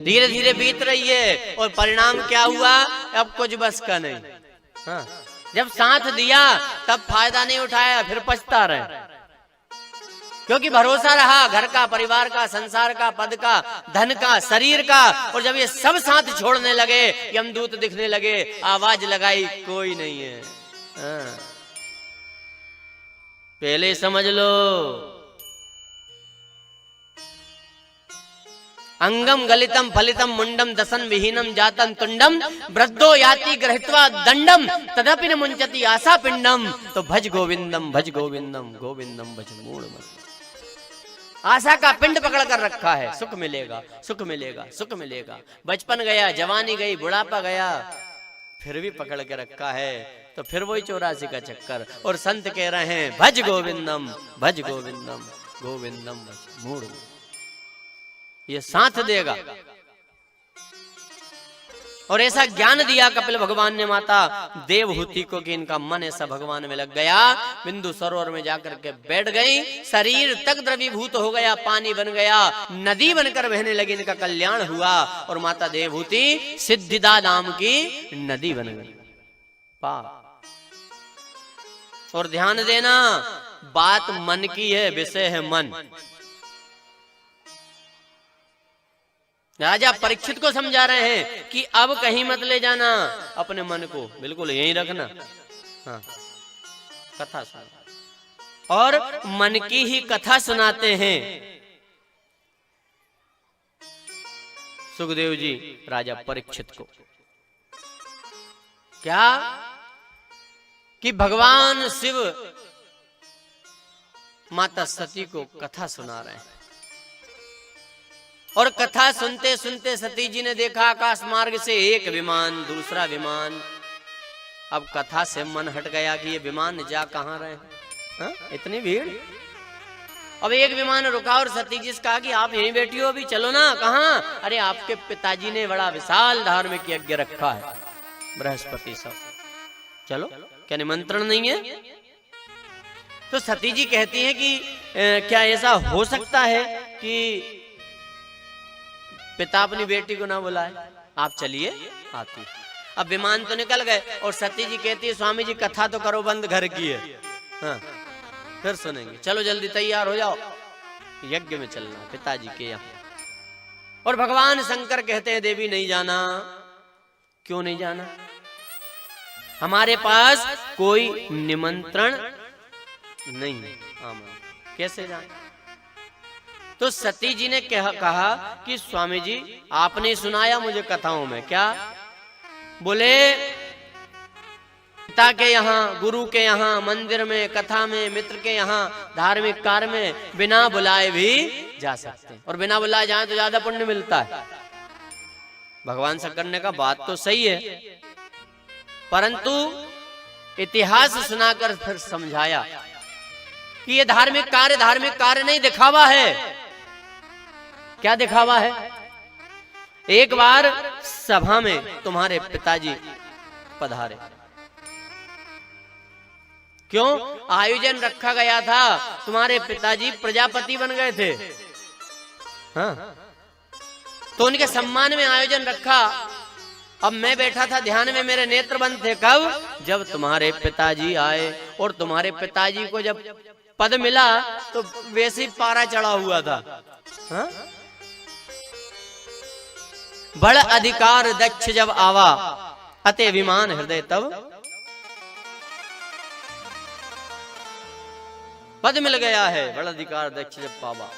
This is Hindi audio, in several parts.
धीरे धीरे बीत रही है और परिणाम क्या हुआ, अब कुछ बस का नहीं। हाँ, जब साथ दिया तब फायदा नहीं उठाया, फिर पछता रहे, क्योंकि भरोसा रहा घर का, परिवार का, संसार का, पद का, धन का, शरीर का। और जब ये सब साथ छोड़ने लगे, यमदूत दिखने लगे, आवाज लगाई, कोई नहीं है। हाँ, पहले समझ लो। अंगम गलितम फलितम मुंडम दसन विहीनम जातम तुंडम वृद्धो याति गृहीत्वा दंडम तदपि न मुंचति आशा पिंडम। तो भज गोविंदम गोविंदम भज मूढ़मते। आशा का पिंड पकड़ कर रखा है, सुख मिलेगा, सुख मिलेगा, सुख मिलेगा। बचपन गया, जवानी गई, बुढ़ापा गया, फिर भी पकड़ के रखा है। तो फिर वही 84 का चक्कर। और संत कह रहे हैं भज गोविंदम गोविंदम भज मूढ़मते। ये साथ देगा। और ऐसा ज्ञान दिया कपिल भगवान ने माता देवहूति को कि इनका मन ऐसा भगवान में लग गया। बिंदु सरोवर में जाकर के बैठ गई, शरीर तक द्रवीभूत हो गया, पानी बन गया, नदी बनकर बहने लगी, इनका कल्याण हुआ। और माता देवहूति सिद्धिदा नाम की नदी बन गई। और ध्यान देना, बात मन की है, विषय है मन। राजा परीक्षित को समझा रहे हैं कि अब कहीं मत ले जाना, अपने मन को बिल्कुल यहीं रखना। हाँ, कथा सुना। और मन की ही कथा सुनाते हैं सुखदेव जी राजा परीक्षित को। क्या कि भगवान शिव माता सती को कथा सुना रहे हैं। और कथा सुनते सुनते सती जी ने देखा आकाश मार्ग से एक विमान, दूसरा विमान। अब कथा से मन हट गया कि ये विमान जा कहां रहे हैं, इतनी भीड़। अब एक विमान रुका और सती जी से कहा कि आप यहीं बैठी हो, अभी चलो ना। कहां? अरे आपके पिताजी ने बड़ा विशाल धार्मिक यज्ञ रखा है, बृहस्पति सब, चलो। क्या निमंत्रण नहीं है? तो सती जी कहती हैं कि क्या ऐसा हो सकता है कि पिता अपनी बेटी को ना बुलाए? आप चलिए, आती। अब विमान तो निकल गए और सती जी कहती है स्वामी जी कथा तो करो बंद, घर की है। हाँ, फिर सुनेंगे, चलो जल्दी तैयार हो जाओ, यज्ञ में चलना पिताजी के यहाँ। और भगवान शंकर कहते हैं देवी नहीं जाना। क्यों नहीं जाना? हमारे पास कोई निमंत्रण नहीं है, कैसे जाए? तो सती जी ने कहा कि स्वामी जी आपने सुनाया मुझे कथाओं में। क्या? बोले पिता के यहाँ, गुरु के यहाँ, मंदिर में, कथा में, मित्र के यहाँ, धार्मिक कार्य में बिना बुलाए भी जा सकते हैं। और बिना बुलाए जाए तो ज्यादा पुण्य मिलता है। भगवान से करने का बात तो सही है, परंतु इतिहास सुनाकर फिर समझाया कि ये धार्मिक कार्य नहीं, दिखावा है। क्या दिखावा है? एक बार सभा में तुम्हारे पिताजी पधारे। क्यों? आयोजन रखा गया था, तुम्हारे पिताजी प्रजापति बन गए थे। हाँ, तो उनके सम्मान में आयोजन रखा। अब मैं बैठा था ध्यान में, मेरे नेत्र बंद थे। कब? जब तुम्हारे पिताजी आए। और तुम्हारे पिताजी को जब पद मिला तो वैसे ही पारा चढ़ा हुआ था। हाँ? बड़ अधिकार दक्ष जब आवा, अते विमान हृदय तब। पद मिल गया है, बड़ अधिकार दक्ष जब पावा।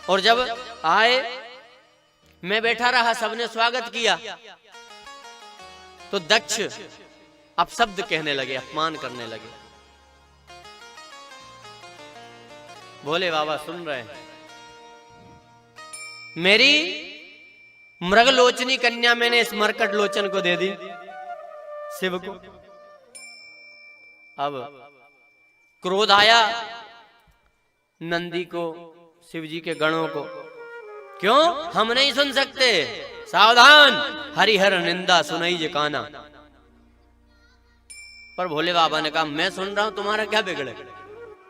और जब आए, मैं बैठा रहा, सबने स्वागत किया। तो दक्ष अपशब्द कहने लगे, अपमान करने लगे। भोले बाबा सुन रहे हैं। मेरी मृगलोचनी कन्या मैंने इस मरकट लोचन को दे दी, शिव को। अब क्रोध आया नंदी को, शिव जी के गणों को। क्यों? हम नहीं सुन सकते, सावधान, हरिहर निंदा सुनई जे काना। पर भोले बाबा ने कहा मैं सुन रहा हूं, तुम्हारा क्या बिगड़े,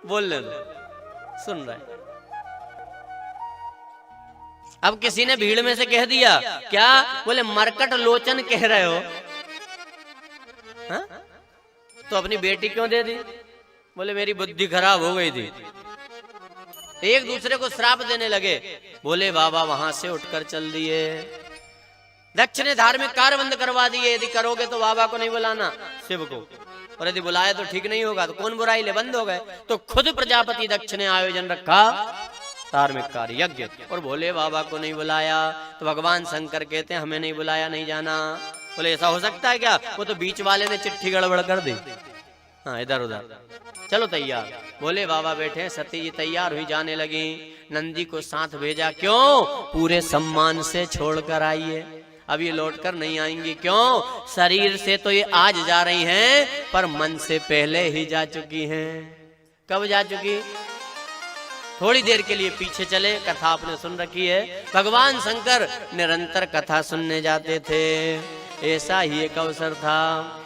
बोलने दो, सुन रहे। अब किसी ने भीड़ में से कह दिया, क्या? बोले मरकट लोचन कह रहे हो? हा? तो अपनी बेटी क्यों दे दी? बोले मेरी बुद्धि खराब हो गई थी। एक दूसरे को श्राप देने लगे। बोले बाबा वहां से उठकर चल दिए। दक्ष ने धार्मिक कार्य बंद करवा दिए, यदि करोगे तो बाबा को नहीं बुलाना, शिव को, और यदि बुलाए तो ठीक नहीं होगा। तो कौन बुराई ले, बंद हो गए। तो खुद प्रजापति दक्ष ने आयोजन रखा धार्मिक कार्य यज्ञ, और भोले बाबा को नहीं बुलाया। तो भगवान शंकर कहते हैं हमें नहीं बुलाया, नहीं जाना। बोले ऐसा हो सकता है क्या? वो तो बीच वाले ने चिट्ठी गड़बड़ कर दी, हाँ इधर उधर। चलो तैयार, भोले बाबा बैठे, सती जी तैयार हुई, जाने लगी। नंदी को साथ भेजा, क्यों? पूरे सम्मान से छोड़कर आइए, अब ये लौट कर नहीं आएंगी। क्यों? शरीर से तो ये आज जा रही हैं, पर मन से पहले ही जा चुकी हैं। कब जा चुकी? थोड़ी देर के लिए पीछे चले, कथा आपने सुन रखी है। भगवान शंकर निरंतर कथा सुनने जाते थे, ऐसा ही एक अवसर था।